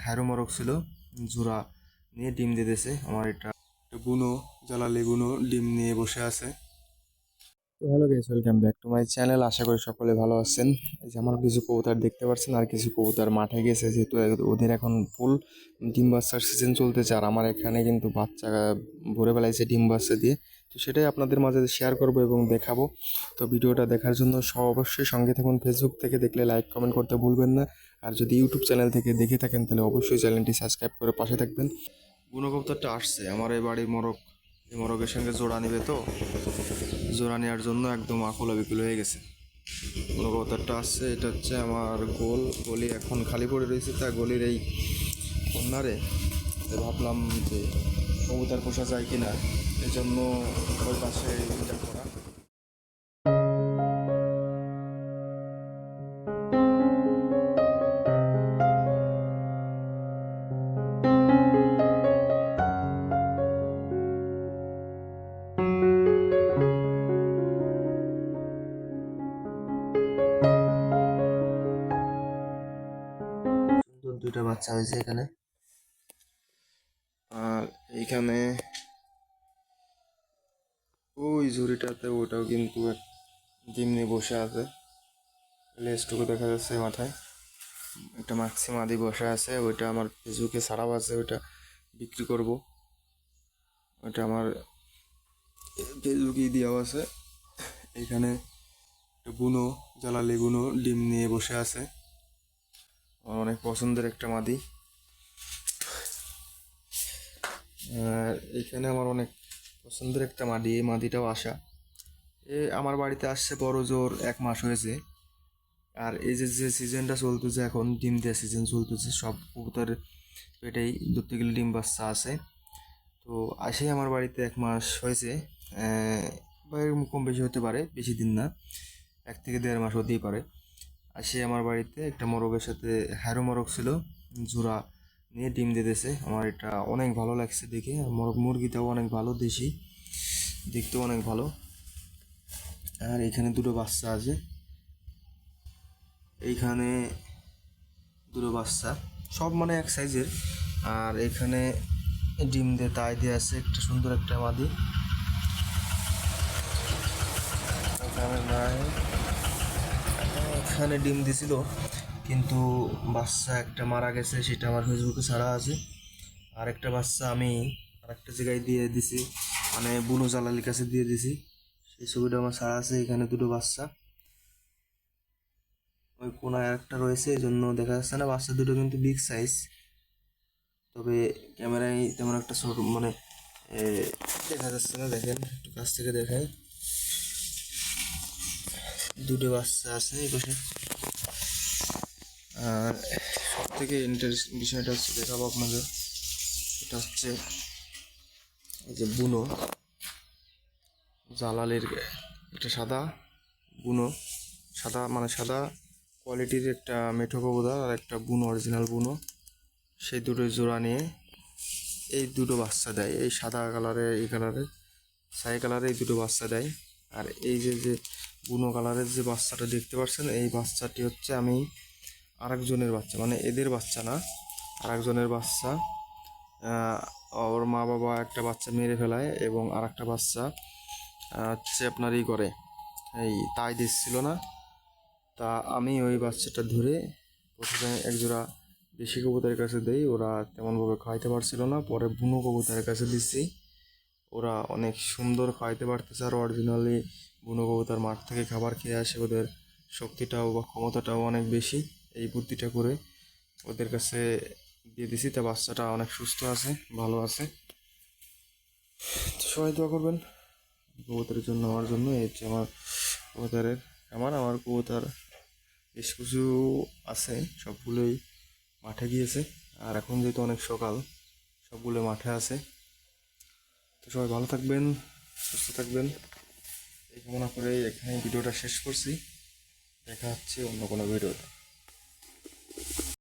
Harrow মরক ছিল, জোড়া নিয়ে ডিম দিতেছে। আমার এটা বুনো জ্বালালি বুনো ডিম নিয়ে বসে আছে। তো hello guys, welcome back to my channel. আশা করি সকলে ভালো আছেন। এই যে আমার কিছু কবুতর দেখতে পাচ্ছেন, আর কিছু কবুতর মাঠে গেছে, যেহেতু ওদের এখন ফুল ডিম বাচ্চার সিজন চলতেছে। আর আমার এখানে কিন্তু বাচ্চা ভরে বেলাইছে ডিম বাচ্চা দিয়ে। তো সেটাই আপনাদের মাঝে শেয়ার করব এবং দেখাবো। তো ভিডিওটা দেখার জন্য অবশ্যই সঙ্গে থাকুন। ফেসবুক থেকে দেখলে লাইক কমেন্ট করতে ভুলবেন না। আর যদি ইউটিউব চ্যানেল থেকে দেখে থাকেন তাহলে অবশ্যই চ্যানেলটি সাবস্ক্রাইব করে পাশে থাকবেন। বুনো কবুতরটা আসছে আমার এই বাড়ির মরক, এই মরকের সঙ্গে জোড়া নিবে, তো জোড়া নেওয়ার জন্য একদম আকুল বিকুল হয়ে গেছে। কোনো কবুতরটা আসছে, এটা হচ্ছে আমার গলি এখন খালি পড়ে রয়েছে, তা গলির এই কন্যারে ভাবলাম যে কবুতর পোষা যায় কিনা, এই জন্য ওই পাশে এটা করা। সুন্দর দুইটা বাচ্চা হয়েছে এখানে। আর এইখানে ওই ঝুড়িটাতে ওটাও কিন্তু ডিম নিয়ে বসে আছে, লেজটুকু দেখা যাচ্ছে মাথায়। একটা মাক্সি মাদি বসে আছে, ওইটা আমার ফেসবুকে ছাড়াও আছে, ওইটা বিক্রি করব। ওইটা আমার ফেসবুকেই দেওয়া আছে। এখানে বুনো জ্বালালি বুনো ডিম নিয়ে বসে আছে, আমার অনেক পছন্দের একটা মাদি। আর এখানে আমার অনেক পছন্দের একটা মাদি, এই মাদিটাও আসা। আমার বাড়িতে আসছে বড় জোর 1 মাস হয়েছে। আর এই যে যে সিজনটা চলতেছে এখন, ডিম দেওয়া সিজন চলতেছে, সব কবুতর পেটেই ধরতে গেলে ডিম বাচ্চা আছে। তো আসে আমার বাড়িতে 1 মাস হয়েছে, বা এরকম কম বেশি হতে পারে, বেশি দিন না, 1 থেকে 1.5 মাস হতেই পারে। আসে আমার বাড়িতে একটা মরগের সাথে হ্যারো মরগ ছিল, জোড়া নিয়ে ডিম দিতেছে। আমার এটা অনেক ভালো লাগছে দেখে। আর মুরগিটাও অনেক ভালো, দেশি, দেখতেও অনেক ভালো। আর এখানে দুটো বাচ্চা আছে, এইখানে দুটো বাচ্চা, সব মানে এক সাইজের। আর এখানে ডিম দিয়ে তাই দিয়ে আছে একটা সুন্দর একটা মাদি। এখানে ডিম দিছিল, কিন্তু বাচ্চা একটা মারা গেছে, সেটা আমার ফেসবুকে ছাড়া আছে। আর একটা বাচ্চা আমি আরেকটা জায়গায় দিয়ে দিছি, মানে বুনো জালালির কাছে দিয়ে দিছি, সেই ছবিটা আমার ছাড়া আছে। এখানে দুটো বাচ্চা, ওই কোনায় একটা রয়েছে, এই জন্য দেখা যাচ্ছে না। বাচ্চা দুটো কিন্তু বিগ সাইজ, তবে ক্যামেরায় তেমন একটা ছোট মানে দেখা যাচ্ছে না। দেখেন একটু কাছ থেকে দেখাই, দুটো বাচ্চা আছে এই পাশে। আর সব থেকে ইন্টারেস্টিং বিষয়টা হচ্ছে দেখাবো আপনাদের, এটা হচ্ছে এই যে বুনো জালালের একটা সাদা বুনো, সাদা মানে সাদা কোয়ালিটির একটা মেঠো কবুতর, আর একটা বুনো অরিজিনাল বুনো, সেই দুটো জোড়া নিয়ে এই দুটো বাচ্চা দেয়। এই সাদা কালারে, এই কালারে, ছাই কালারে এই দুটো বাচ্চা দেয়। আর এই যে যে বুনো কালারের যে বাচ্চাটা দেখতে পাচ্ছেন, এই বাচ্চাটি হচ্ছে আমি আরেকজনের বাচ্চা, মানে এদের বাচ্চা না, আরেকজনের বাচ্চা। ওর মা বাবা একটা বাচ্চা মেরে ফেলায়, এবং আর একটা বাচ্চা হচ্ছে আপনার করে এই তাই দিচ্ছিল না। তা আমি ওই বাচ্চাটা ধরে প্রথমে একজোড়া দেশি কবুতরের কাছে দেই, ওরা তেমনভাবে খাইতে পারছিল না, পরে বুনো কবুতরের কাছে দিচ্ছি, ওরা অনেক সুন্দর খাইতে পারতেছে। আর অরিজিনালি বুনো কবুতর মাঠ থেকে খাবার খেয়ে আসে, ওদের শক্তিটাও বা ক্ষমতাটাও অনেক বেশি। এই বুদ্ধিটা করে ওদের কাছে দিয়ে দিছি, তা বাচ্চাটা অনেক সুস্থ আছে, ভালো আছে। তো সবাই দোয়া করবেন কবুতরের জন্য, আমার জন্য। এই হচ্ছে আমার কবুতরের আমার কবুতর বেশ কিছু আছে, সবগুলোই মাঠে গিয়েছে। আর এখন যেহেতু অনেক সকাল, সবগুলো মাঠে আছে। তো সবাই ভালো থাকবেন, সুস্থ থাকবেন, এই কামনা করে এখানে ভিডিওটা শেষ করছি। দেখা হচ্ছে অন্য কোনো ভিডিওতে।